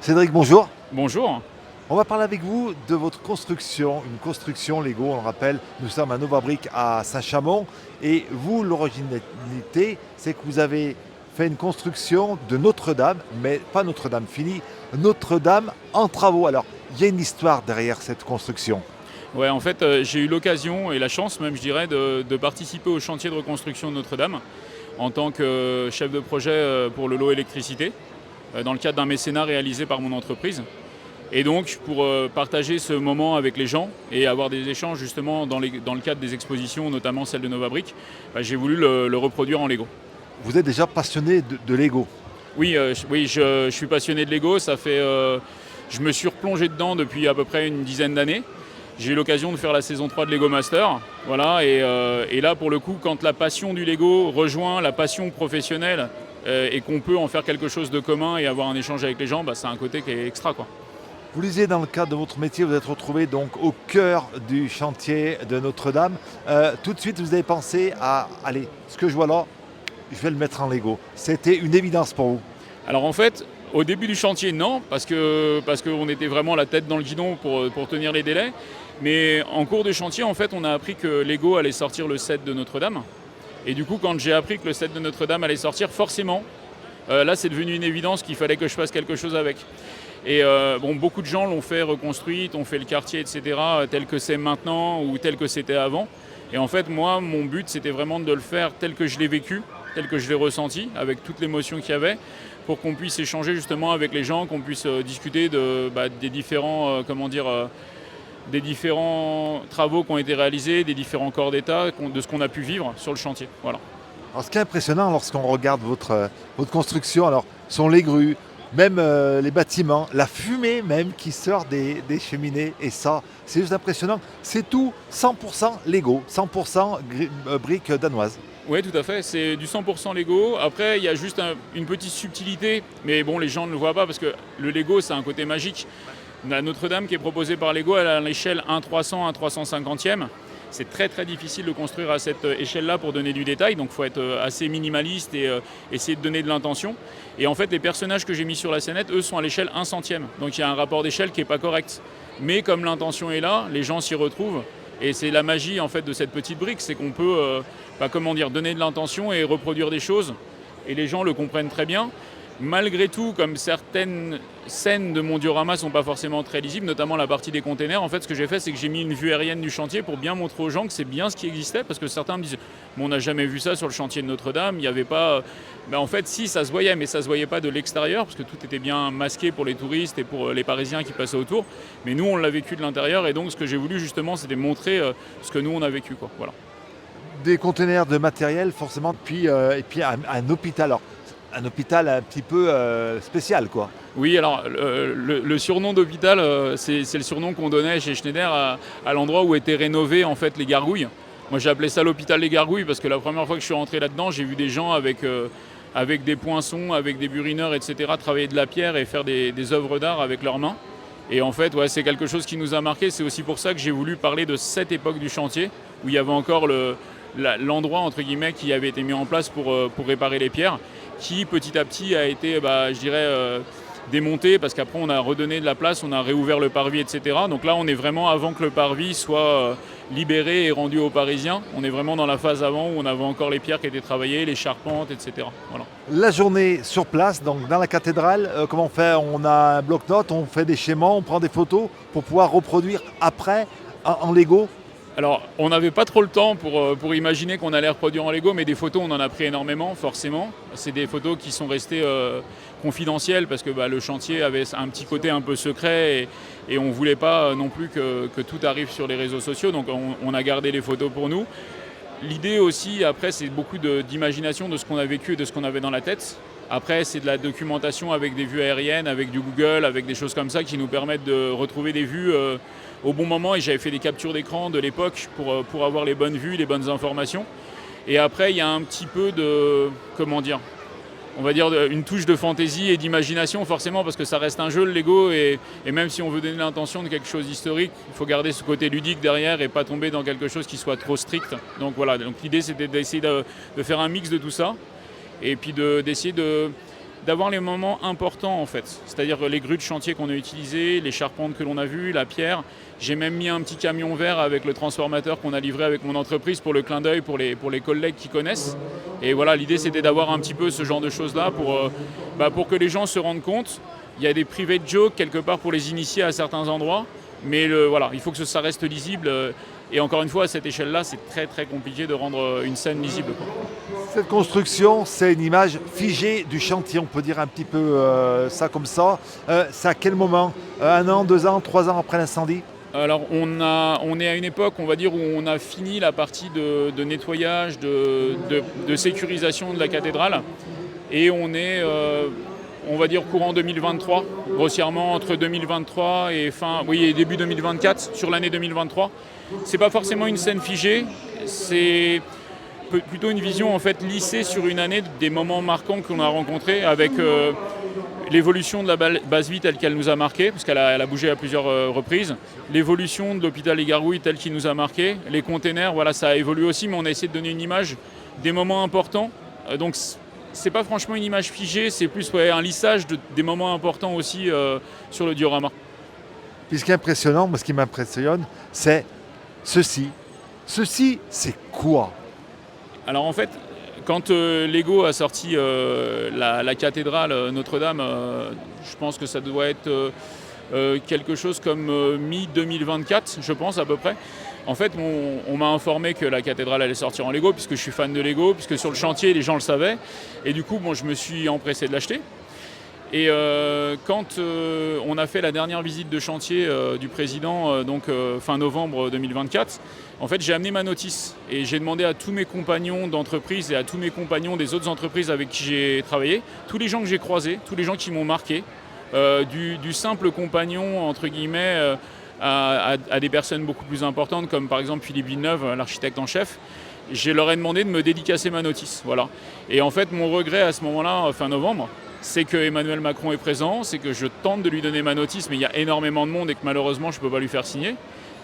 Cédric, bonjour. Bonjour. On va parler avec vous de votre construction, une construction Lego, on le rappelle, nous sommes à Nova Brick à Saint-Chamond et vous, l'originalité, c'est que vous avez fait une construction de Notre-Dame, mais pas Notre-Dame finie, Notre-Dame en travaux. Alors, il y a une histoire derrière cette construction. Ouais, en fait, j'ai eu l'occasion et la chance même, je dirais, de participer au chantier de reconstruction de Notre-Dame en tant que chef de projet pour le lot électricité, dans le cadre d'un mécénat réalisé par mon entreprise. Et donc, pour partager ce moment avec les gens et avoir des échanges justement dans le cadre des expositions, notamment celle de Nova Brick, j'ai voulu le reproduire en Lego. Vous êtes déjà passionné de Lego. Oui, je suis passionné de Lego. Je me suis replongé dedans depuis à peu près une dizaine d'années. J'ai eu l'occasion de faire la saison 3 de Lego Master. Voilà, et là, pour le coup, quand la passion du Lego rejoint la passion professionnelle et qu'on peut en faire quelque chose de commun et avoir un échange avec les gens, c'est un côté qui est extra, quoi. Vous disiez dans le cadre de votre métier, vous êtes retrouvé donc au cœur du chantier de Notre-Dame. Tout de suite, vous avez pensé à, allez, ce que je vois là, je vais le mettre en Lego. C'était une évidence pour vous. Alors en fait, au début du chantier, non, parce qu'on était vraiment la tête dans le guidon pour tenir les délais. Mais en cours de chantier, en fait, on a appris que Lego allait sortir le set de Notre-Dame. Et du coup, quand j'ai appris que le set de Notre-Dame allait sortir, forcément, là, c'est devenu une évidence qu'il fallait que je fasse quelque chose avec. Et beaucoup de gens l'ont fait reconstruite, ont fait le quartier, etc., tel que c'est maintenant ou tel que c'était avant. Et en fait, moi, mon but, c'était vraiment de le faire tel que je l'ai vécu, tel que je l'ai ressenti, avec toute l'émotion qu'il y avait, pour qu'on puisse échanger justement avec les gens, qu'on puisse discuter des différents, des différents travaux qui ont été réalisés, des différents corps d'état, de ce qu'on a pu vivre sur le chantier. Voilà. Alors, ce qui est impressionnant lorsqu'on regarde votre construction, alors, sont les grues, même les bâtiments, la fumée même qui sort des cheminées. Et ça, c'est juste impressionnant. C'est tout 100% Lego, 100% briques danoises. Oui, tout à fait. C'est du 100% Lego. Après, il y a juste une petite subtilité, mais bon, les gens ne le voient pas parce que le Lego, c'est un côté magique. La Notre-Dame qui est proposée par Lego, elle a l'échelle 1 350e. C'est très très difficile de construire à cette échelle-là pour donner du détail, donc il faut être assez minimaliste et essayer de donner de l'intention. Et en fait, les personnages que j'ai mis sur la scénette, eux, sont à l'échelle 1/100e. Donc il y a un rapport d'échelle qui n'est pas correct. Mais comme l'intention est là, les gens s'y retrouvent. Et c'est la magie en fait de cette petite brique, c'est qu'on peut donner de l'intention et reproduire des choses. Et les gens le comprennent très bien. Malgré tout, comme certaines scènes de mon diorama ne sont pas forcément très lisibles, notamment la partie des containers, en fait, ce que j'ai fait, c'est que j'ai mis une vue aérienne du chantier pour bien montrer aux gens que c'est bien ce qui existait, parce que certains me disent « on n'a jamais vu ça sur le chantier de Notre-Dame, il n'y avait pas… » En fait, si, ça se voyait, mais ça ne se voyait pas de l'extérieur, parce que tout était bien masqué pour les touristes et pour les Parisiens qui passaient autour. Mais nous, on l'a vécu de l'intérieur, et donc ce que j'ai voulu, justement, c'était montrer ce que nous, on a vécu, quoi. Voilà. Des conteneurs de matériel, forcément, et puis un hôpital. Alors, un hôpital un petit peu spécial, quoi. Oui, alors le surnom d'hôpital, c'est le surnom qu'on donnait chez Schneider à l'endroit où étaient rénovées en fait les gargouilles. Moi j'ai appelé ça l'hôpital des gargouilles parce que la première fois que je suis rentré là-dedans, j'ai vu des gens avec des poinçons, avec des burineurs, etc., travailler de la pierre et faire des œuvres d'art avec leurs mains. Et en fait, ouais, c'est quelque chose qui nous a marqué. C'est aussi pour ça que j'ai voulu parler de cette époque du chantier où il y avait encore l'endroit entre guillemets qui avait été mis en place pour réparer les pierres, qui petit à petit a été, démonté parce qu'après on a redonné de la place, on a réouvert le parvis, etc. Donc là on est vraiment avant que le parvis soit libéré et rendu aux Parisiens. On est vraiment dans la phase avant où on avait encore les pierres qui étaient travaillées, les charpentes, etc. Voilà. La journée sur place, donc dans la cathédrale, comment on fait? On a un bloc-notes, on fait des schémas, on prend des photos pour pouvoir reproduire après en Lego. Alors, on n'avait pas trop le temps pour imaginer qu'on allait reproduire en Lego, mais des photos, on en a pris énormément, forcément. C'est des photos qui sont restées confidentielles parce que le chantier avait un petit côté un peu secret et on ne voulait pas non plus que tout arrive sur les réseaux sociaux, donc on a gardé les photos pour nous. L'idée aussi, après, c'est beaucoup d'imagination de ce qu'on a vécu et de ce qu'on avait dans la tête. Après, c'est de la documentation avec des vues aériennes, avec du Google, avec des choses comme ça qui nous permettent de retrouver des vues au bon moment. Et j'avais fait des captures d'écran de l'époque pour avoir les bonnes vues, les bonnes informations. Et après, il y a un petit peu une touche de fantaisie et d'imagination forcément parce que ça reste un jeu le Lego et même si on veut donner l'intention de quelque chose d'historique, il faut garder ce côté ludique derrière et pas tomber dans quelque chose qui soit trop strict. Donc voilà, donc l'idée c'était d'essayer de faire un mix de tout ça et puis d'essayer de d'avoir les moments importants en fait. C'est-à-dire les grues de chantier qu'on a utilisées, les charpentes que l'on a vues, la pierre. J'ai même mis un petit camion vert avec le transformateur qu'on a livré avec mon entreprise pour le clin d'œil pour les collègues qui connaissent. Et voilà, l'idée c'était d'avoir un petit peu ce genre de choses-là pour que les gens se rendent compte. Il y a des private jokes quelque part pour les initier à certains endroits. Mais voilà, il faut que ça reste lisible. Et encore une fois, à cette échelle-là, c'est très très compliqué de rendre une scène lisible. Cette construction, c'est une image figée du chantier, on peut dire un petit peu ça comme ça. C'est à quel moment 1 an, 2 ans, 3 ans après l'incendie? Alors on est à une époque, on va dire, où on a fini la partie de nettoyage, de sécurisation de la cathédrale. Et on est, on va dire, courant 2023, grossièrement entre 2023 et début 2024, sur l'année 2023. C'est pas forcément une scène figée, c'est plutôt une vision en fait lissée sur une année des moments marquants qu'on a rencontrés avec l'évolution de la base vie telle qu'elle nous a marqué, parce qu'elle a bougé à plusieurs reprises, l'évolution de l'hôpital Les Gargouilles telle qu'il nous a marqué, les containers, voilà, ça a évolué aussi, mais on a essayé de donner une image des moments importants. Donc c'est pas franchement une image figée, c'est plus un lissage des moments importants aussi sur le diorama. Puis ce qui est impressionnant, moi ce qui m'impressionne, c'est ceci. Ceci, c'est quoi? Alors en fait, quand Lego a sorti la cathédrale Notre-Dame, je pense que ça doit être quelque chose comme mi-2024, je pense à peu près. En fait, on m'a informé que la cathédrale allait sortir en Lego, puisque je suis fan de Lego, puisque sur le chantier, les gens le savaient. Et du coup, je me suis empressé de l'acheter. Et quand on a fait la dernière visite de chantier du président, fin novembre 2024, en fait, j'ai amené ma notice et j'ai demandé à tous mes compagnons d'entreprise et à tous mes compagnons des autres entreprises avec qui j'ai travaillé, tous les gens que j'ai croisés, tous les gens qui m'ont marqué, du simple compagnon, entre guillemets, à des personnes beaucoup plus importantes, comme par exemple Philippe Villeneuve, l'architecte en chef, je leur ai demandé de me dédicacer ma notice. Voilà. Et en fait, mon regret à ce moment-là, fin novembre, c'est que Emmanuel Macron est présent, c'est que je tente de lui donner ma notice, mais il y a énormément de monde et que malheureusement je ne peux pas lui faire signer.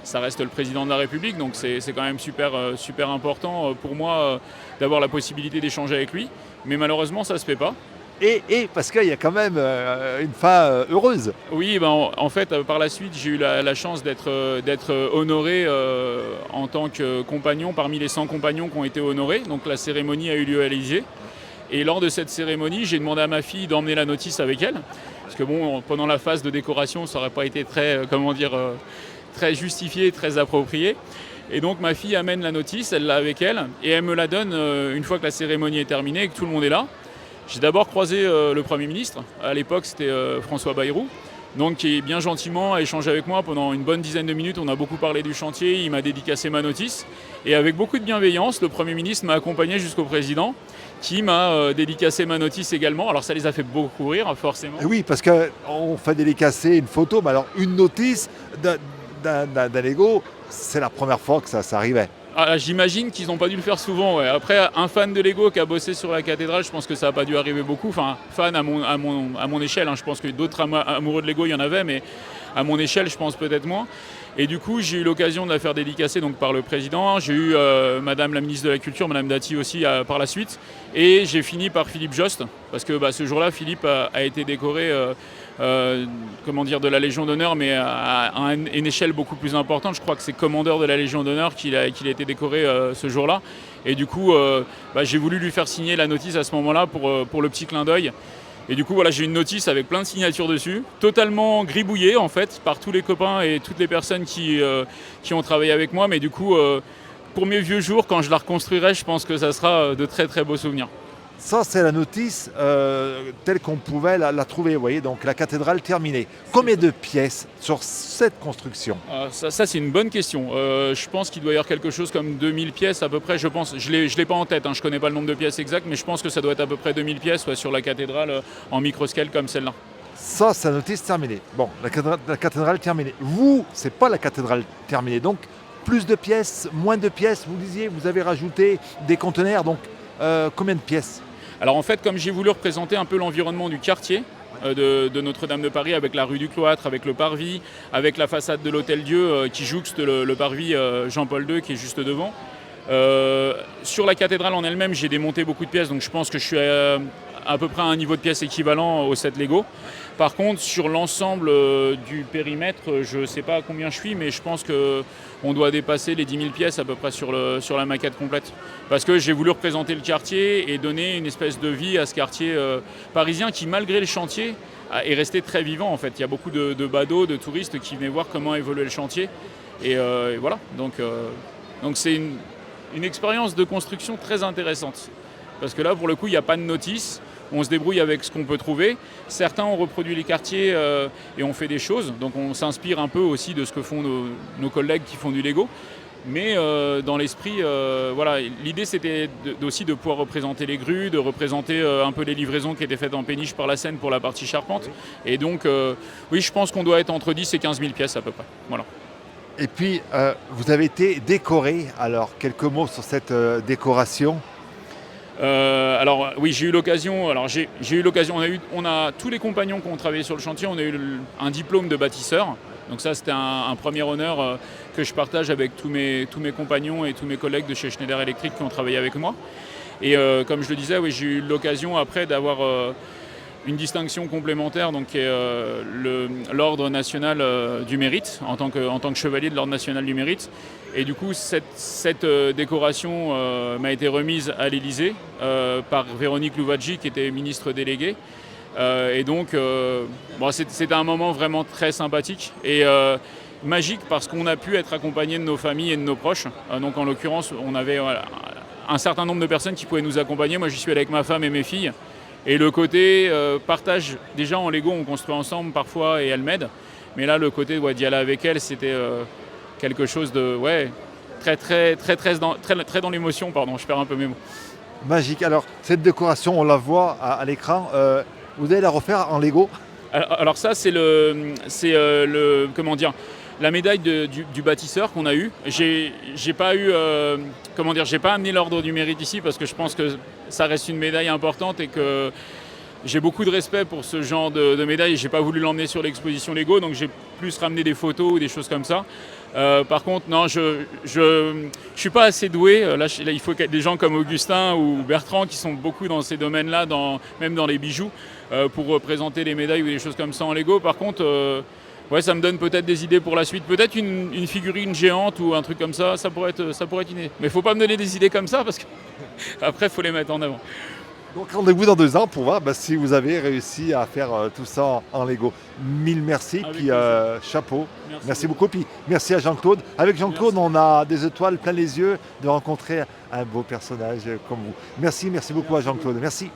Ça reste le président de la République, donc c'est quand même super important pour moi d'avoir la possibilité d'échanger avec lui. Mais malheureusement, ça ne se fait pas. Et parce qu'il y a quand même une fin heureuse. Oui, en fait, par la suite, j'ai eu la chance d'être honoré en tant que compagnon parmi les 100 compagnons qui ont été honorés. Donc la cérémonie a eu lieu à l'Élysée. Et lors de cette cérémonie, j'ai demandé à ma fille d'emmener la notice avec elle. Parce que pendant la phase de décoration, ça n'aurait pas été très justifié, très approprié. Et donc ma fille amène la notice, elle l'a avec elle, et elle me la donne une fois que la cérémonie est terminée et que tout le monde est là. J'ai d'abord croisé le Premier ministre, à l'époque c'était François Bayrou, donc qui bien gentiment a échangé avec moi pendant une bonne dizaine de minutes. On a beaucoup parlé du chantier, il m'a dédicacé ma notice. Et avec beaucoup de bienveillance, le Premier ministre m'a accompagné jusqu'au président, qui m'a dédicacé ma notice également. Alors ça les a fait beaucoup rire, forcément. Et oui, parce qu'on fait dédicacer une photo, mais alors une notice d'un Lego, c'est la première fois que ça arrivait. Ah, j'imagine qu'ils n'ont pas dû le faire souvent. Ouais. Après, un fan de Lego qui a bossé sur la cathédrale, je pense que ça n'a pas dû arriver beaucoup. Enfin, fan à mon échelle, hein. Je pense que d'autres amoureux de Lego, il y en avait, mais à mon échelle, je pense peut-être moins. Et du coup, j'ai eu l'occasion de la faire dédicacer donc, par le président. J'ai eu Madame la ministre de la Culture, Madame Dati aussi par la suite. Et j'ai fini par Philippe Jost, parce que ce jour-là, Philippe a été décoré de la Légion d'honneur, mais à une échelle beaucoup plus importante. Je crois que c'est commandeur de la Légion d'honneur qu'il a été décoré ce jour-là. Et du coup, j'ai voulu lui faire signer la notice à ce moment-là pour le petit clin d'œil. Et du coup, voilà, j'ai une notice avec plein de signatures dessus, totalement gribouillée en fait par tous les copains et toutes les personnes qui ont travaillé avec moi. Mais du coup, pour mes vieux jours, quand je la reconstruirai, je pense que ça sera de très très beaux souvenirs. Ça, c'est la notice telle qu'on pouvait la trouver, vous voyez, donc la cathédrale terminée. Combien de pièces sur cette construction? Ça, c'est une bonne question. Je pense qu'il doit y avoir quelque chose comme 2000 pièces à peu près, je pense. Je l'ai pas en tête, hein, je ne connais pas le nombre de pièces exact, mais je pense que ça doit être à peu près 2000 pièces sur la cathédrale en microscale comme celle-là. Ça, c'est la notice terminée. Bon, la cathédrale terminée. Vous, c'est pas la cathédrale terminée, donc plus de pièces, moins de pièces, vous disiez, vous avez rajouté des conteneurs, donc combien de pièces? Alors en fait, comme j'ai voulu représenter un peu l'environnement du quartier de Notre-Dame de Paris, avec la rue du Cloître, avec le parvis, avec la façade de l'Hôtel-Dieu qui jouxte le parvis Jean-Paul II qui est juste devant. Sur la cathédrale en elle-même, j'ai démonté beaucoup de pièces, donc je pense que je suis à peu près à un niveau de pièce équivalent au set Lego. Par contre, sur l'ensemble du périmètre, je ne sais pas à combien je suis, mais je pense qu'on doit dépasser les 10 000 pièces à peu près sur la maquette complète. Parce que j'ai voulu représenter le quartier et donner une espèce de vie à ce quartier parisien qui, malgré le chantier, est resté très vivant en fait. Il y a beaucoup de badauds, de touristes qui venaient voir comment évoluait le chantier. Et voilà, donc c'est une expérience de construction très intéressante. Parce que là, pour le coup, il n'y a pas de notice. On se débrouille avec ce qu'on peut trouver. Certains ont reproduit les quartiers et ont fait des choses. Donc on s'inspire un peu aussi de ce que font nos collègues qui font du Lego. Mais dans l'esprit, voilà, l'idée c'était aussi de pouvoir représenter les grues, de représenter un peu les livraisons qui étaient faites en péniche par la Seine pour la partie charpente. Et donc, oui, je pense qu'on doit être entre 10 et 15 000 pièces à peu près. Voilà. Et puis, vous avez été décoré. Alors, quelques mots sur cette décoration. Alors oui, j'ai eu l'occasion. On a tous les compagnons qui ont travaillé sur le chantier, on a eu un diplôme de bâtisseur. Donc ça, c'était un premier honneur que je partage avec tous mes compagnons et tous mes collègues de chez Schneider Electric qui ont travaillé avec moi. Et comme je le disais, oui, j'ai eu l'occasion après d'avoir une distinction complémentaire, donc qui est l'Ordre national du mérite, en tant que chevalier de l'Ordre national du mérite. Et du coup, cette décoration m'a été remise à l'Élysée par Véronique Louvagie, qui était ministre déléguée. Et donc, c'était un moment vraiment très sympathique et magique parce qu'on a pu être accompagné de nos familles et de nos proches. Donc, en l'occurrence, on avait un certain nombre de personnes qui pouvaient nous accompagner. Moi, j'y suis allé avec ma femme et mes filles. Et le côté partage, déjà en Lego, on construit ensemble parfois et elle m'aide. Mais là, le côté d'y aller avec elle, c'était quelque chose de très dans l'émotion. Pardon, je perds un peu mes mots. Magique. Alors, cette décoration, on la voit à l'écran. Vous allez la refaire en Lego? Alors ça, c'est comment dire, la médaille du bâtisseur qu'on a eu. J'ai pas amené l'ordre du mérite ici parce que je pense que ça reste une médaille importante et que j'ai beaucoup de respect pour ce genre de médaille. J'ai pas voulu l'emmener sur l'exposition Lego, donc j'ai plus ramené des photos ou des choses comme ça. Par contre, non, je suis pas assez doué. Là, il faut des gens comme Augustin ou Bertrand qui sont beaucoup dans ces domaines-là, même dans les bijoux, pour représenter les médailles ou des choses comme ça en Lego. Par contre, ouais, ça me donne peut-être des idées pour la suite. Peut-être une figurine géante ou un truc comme ça, ça pourrait être une idée. Mais il ne faut pas me donner des idées comme ça parce qu'après, il faut les mettre en avant. Donc rendez-vous dans 2 ans pour voir si vous avez réussi à faire tout ça en Lego. Mille merci, puis chapeau. Merci beaucoup, puis merci à Jean-Claude. Avec Jean-Claude, on a des étoiles plein les yeux de rencontrer un beau personnage comme vous. Merci beaucoup à Jean-Claude. Merci.